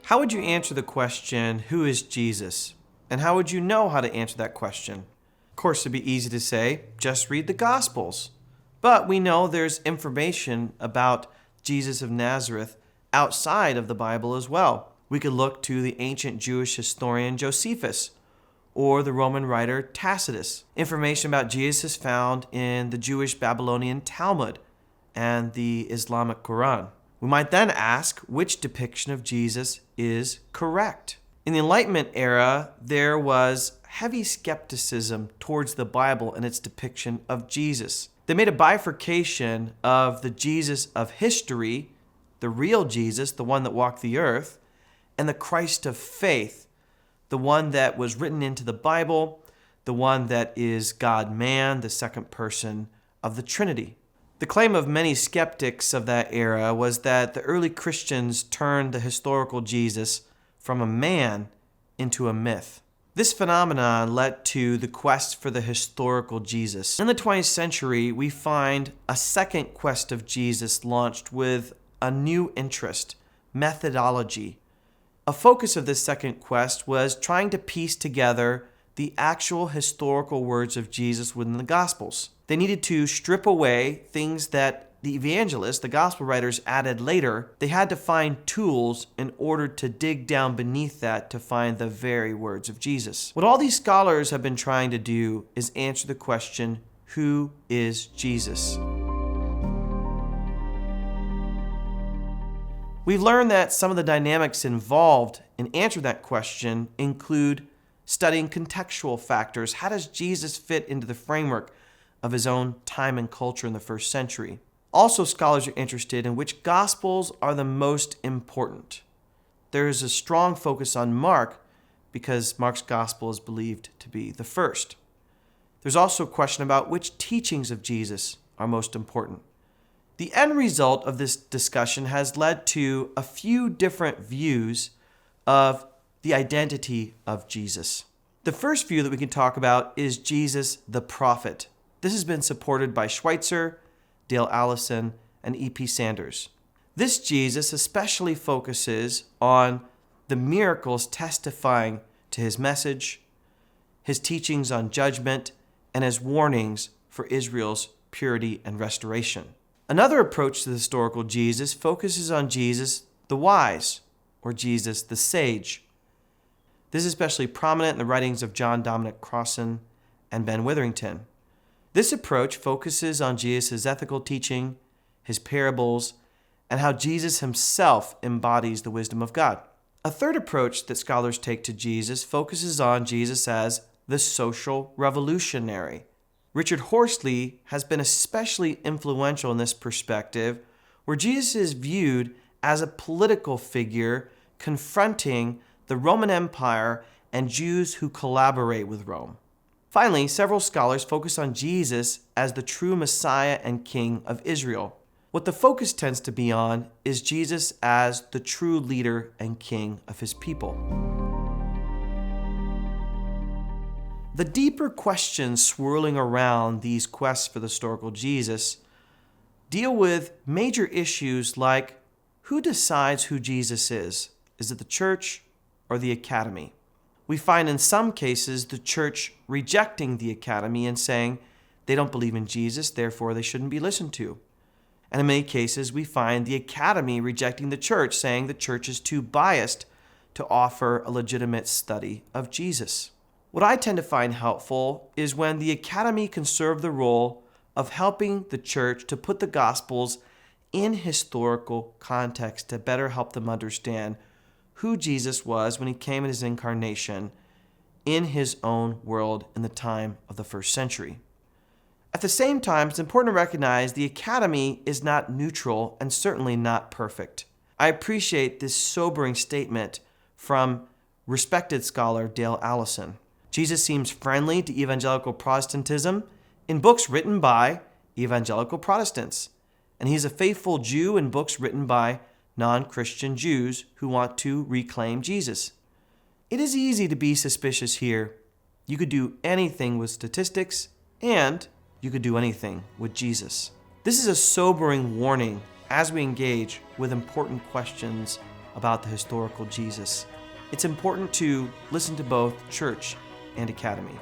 How would you answer the question, who is Jesus? And how would you know how to answer that question? Of course, it'd be easy to say, just read the Gospels. But we know there's information about Jesus of Nazareth outside of the Bible as well. We could look to the ancient Jewish historian Josephus or the Roman writer Tacitus. Information about Jesus is found in the Jewish Babylonian Talmud and the Islamic Quran. We might then ask which depiction of Jesus is correct. In the Enlightenment era, there was heavy skepticism towards the Bible and its depiction of Jesus. They made a bifurcation of the Jesus of history, the real Jesus, the one that walked the earth, and the Christ of faith, the one that was written into the Bible, the one that is God-man, the second person of the Trinity. The claim of many skeptics of that era was that the early Christians turned the historical Jesus from a man into a myth. This phenomenon led to the quest for the historical Jesus. In the 20th century, we find a second quest of Jesus launched with a new interest, methodology. A focus of this second quest was trying to piece together the actual historical words of Jesus within the Gospels. They needed to strip away things that the evangelists, the gospel writers, added later. They had to find tools in order to dig down beneath that to find the very words of Jesus. What all these scholars have been trying to do is answer the question, who is Jesus? We've learned that some of the dynamics involved in answering that question include studying contextual factors. How does Jesus fit into the framework of his own time and culture in the first century? Also, scholars are interested in which Gospels are the most important. There is a strong focus on Mark because Mark's Gospel is believed to be the first. There's also a question about which teachings of Jesus are most important. The end result of this discussion has led to a few different views of the identity of Jesus. The first view that we can talk about is Jesus the prophet. This has been supported by Schweitzer, Dale Allison, and E.P. Sanders. This Jesus especially focuses on the miracles testifying to his message, his teachings on judgment, and his warnings for Israel's purity and restoration. Another approach to the historical Jesus focuses on Jesus the wise, or Jesus the sage. This is especially prominent in the writings of John Dominic Crossan and Ben Witherington. This approach focuses on Jesus' ethical teaching, his parables, and how Jesus himself embodies the wisdom of God. A third approach that scholars take to Jesus focuses on Jesus as the social revolutionary. Richard Horsley has been especially influential in this perspective, where Jesus is viewed as a political figure confronting the Roman Empire and Jews who collaborate with Rome. Finally, several scholars focus on Jesus as the true Messiah and King of Israel. What the focus tends to be on is Jesus as the true leader and king of his people. The deeper questions swirling around these quests for the historical Jesus deal with major issues like who decides who Jesus is? Is it the church or the academy? We find in some cases the church rejecting the academy and saying they don't believe in Jesus, therefore they shouldn't be listened to. And in many cases, we find the academy rejecting the church, saying the church is too biased to offer a legitimate study of Jesus. What I tend to find helpful is when the academy can serve the role of helping the church to put the Gospels in historical context to better help them understand who Jesus was when he came in his incarnation in his own world in the time of the first century. At the same time, it's important to recognize the academy is not neutral and certainly not perfect. I appreciate this sobering statement from respected scholar Dale Allison. Jesus seems friendly to evangelical Protestantism in books written by evangelical Protestants, and he's a faithful Jew in books written by non-Christian Jews who want to reclaim Jesus. It is easy to be suspicious here. You could do anything with statistics, and you could do anything with Jesus. This is a sobering warning as we engage with important questions about the historical Jesus. It's important to listen to both church and academy.